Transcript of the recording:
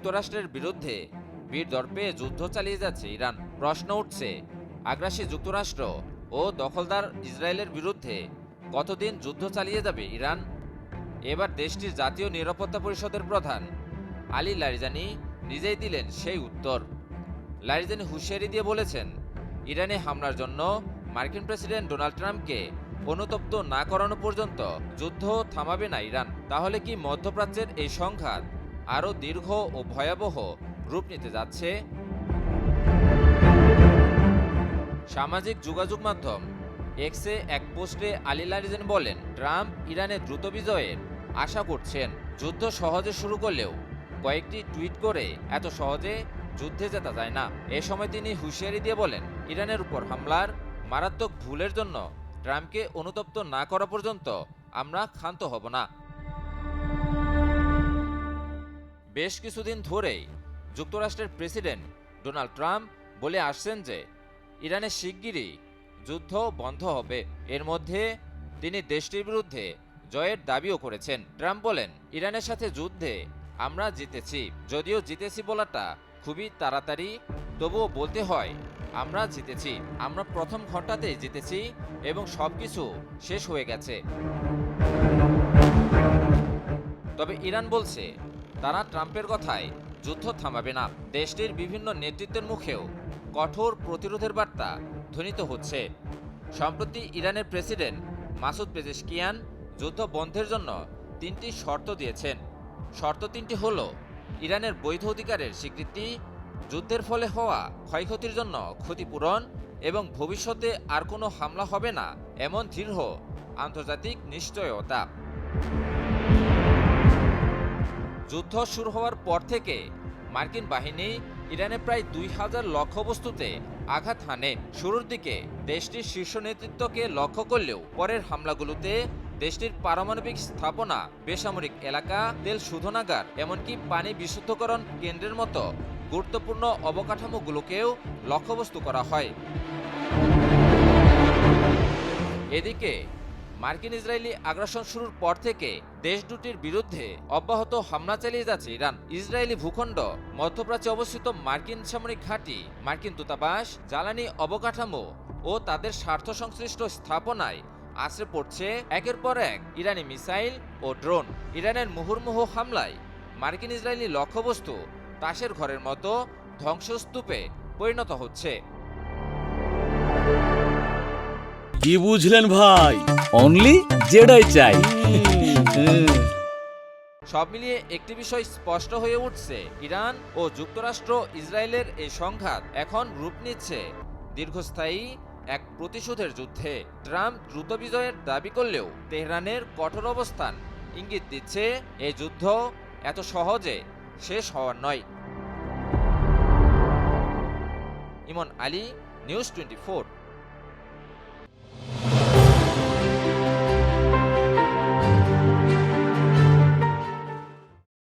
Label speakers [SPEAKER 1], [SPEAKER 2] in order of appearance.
[SPEAKER 1] যুক্তরাষ্ট্রের বিরুদ্ধে বীর দর্পে যুদ্ধ চালিয়ে যাচ্ছে ইরান। প্রশ্ন উঠছে, আগ্রাসী যুক্তরাষ্ট্র ও দখলদার ইসরায়েলের বিরুদ্ধে কতদিন যুদ্ধ চালিয়ে যাবে ইরান? এবার দেশটির জাতীয় নিরাপত্তা পরিষদের প্রধান আলী লারিজানি নিজেই দিলেন সেই উত্তর। লারিজানি হুঁশিয়ারি দিয়ে বলেছেন, ইরানে হামলার জন্য মার্কিন প্রেসিডেন্ট ডোনাল্ড ট্রাম্পকে অনুতপ্ত না করানো পর্যন্ত যুদ্ধ থামাবে না ইরান। তাহলে কি মধ্যপ্রাচ্যের এই সংঘাত আরও দীর্ঘ ও ভয়াবহ রূপ নিতে যাচ্ছে? সামাজিক যোগাযোগ মাধ্যম এক্সে এক পোস্টে আলী লারিজানি বলেন, ট্রাম্প ইরানের দ্রুত বিজয়ের আশা করছেন। যুদ্ধ সহজে শুরু করলেও কয়েকটি টুইট করে এত সহজে যুদ্ধে জেতা যায় না। এ সময় তিনি হুঁশিয়ারি দিয়ে বলেন, ইরানের উপর হামলার মারাত্মক ভুলের জন্য ট্রাম্পকে অনুতপ্ত না করা পর্যন্ত আমরা ক্ষান্ত হব না। বেশ কিছুদিন ধরেই যুক্তরাষ্ট্রের প্রেসিডেন্ট ডোনাল্ড ট্রাম্প বলে আসছেন যে ইরানে শিগগিরই যুদ্ধ বন্ধ হবে। এর মধ্যে তিনি দেশটির বিরুদ্ধে জয়ের দাবিও করেছেন। ট্রাম্প বলেন, ইরানের সাথে যুদ্ধে আমরা জিতেছি। যদিও জিতেছি বলাটা খুবই তাড়াতাড়ি, তবুও বলতে হয় আমরা জিতেছি। আমরা প্রথম ঘন্টাতেই জিতেছি এবং সবকিছু শেষ হয়ে গেছে। তবে ইরান বলছে তারা ট্রাম্পের কথায় যুদ্ধ থামাবে না। দেশটির বিভিন্ন নেতৃত্বের মুখেও কঠোর প্রতিরোধের বার্তা ধ্বনিত হচ্ছে। সম্প্রতি ইরানের প্রেসিডেন্ট মাসুদ পেজেশকিয়ান যুদ্ধ বন্ধের জন্য 3টি শর্ত দিয়েছেন। শর্ত 3টি হল ইরানের বৈধ অধিকারের স্বীকৃতি, যুদ্ধের ফলে হওয়া ক্ষয়ক্ষতির জন্য ক্ষতিপূরণ এবং ভবিষ্যতে আর কোনো হামলা হবে না এমন দৃঢ় আন্তর্জাতিক নিশ্চয়তা। যুদ্ধ শুরু হওয়ার পর থেকে মার্কিন বাহিনী ইরানে প্রায় 2000 লক্ষ্যবস্তুতে আঘাত হানে। শুরুর দিকে দেশটির শীর্ষ নেতৃত্বকে লক্ষ্য করলেও পরের হামলাগুলোতে দেশটির পারমাণবিক স্থাপনা, বেসামরিক এলাকা, তেল শোধনাগার, এমনকি পানি বিশুদ্ধকরণ কেন্দ্রের মতো গুরুত্বপূর্ণ অবকাঠামোগুলোকেও লক্ষ্যবস্তু করা হয়। এদিকে মার্কিন ইসরায়েলি আগ্রাসন শুরুর পর থেকে দেশ দুটির বিরুদ্ধে অব্যাহত হামলা চালিয়ে যাচ্ছে ইরান। ইসরায়েলি ভূখণ্ড, মধ্যপ্রাচ্যে অবস্থিত মার্কিন সামরিক ঘাঁটি, মার্কিন দূতাবাস, জ্বালানি অবকাঠামো ও তাদের স্বার্থ সংশ্লিষ্ট স্থাপনায় আছড়ে পড়ছে একের পর এক ইরানি মিসাইল ও ড্রোন। ইরানের মুহুর্মুহু হামলায় মার্কিন ইসরায়েলি লক্ষ্যবস্তু তাসের ঘরের মতো ধ্বংসস্তূপে পরিণত হচ্ছে।
[SPEAKER 2] কি বুঝলেন ভাই? অনলি জেডাই চাই।
[SPEAKER 1] সব মিলিয়ে একটি বিষয় স্পষ্ট হয়ে উঠছে, ইরান ও যুক্তরাষ্ট্র ইসরায়েলের এই সংঘাত এখন রূপ নিচ্ছে দীর্ঘস্থায়ী এক প্রতিশোধের যুদ্ধে। ট্রাম্প দ্রুত বিজয়ের দাবি করলেও তেহরানের কঠোর অবস্থান ইঙ্গিত দিচ্ছে এই যুদ্ধ এত সহজে শেষ হওয়ার নয়। ইমন আলী, নিউজ 24।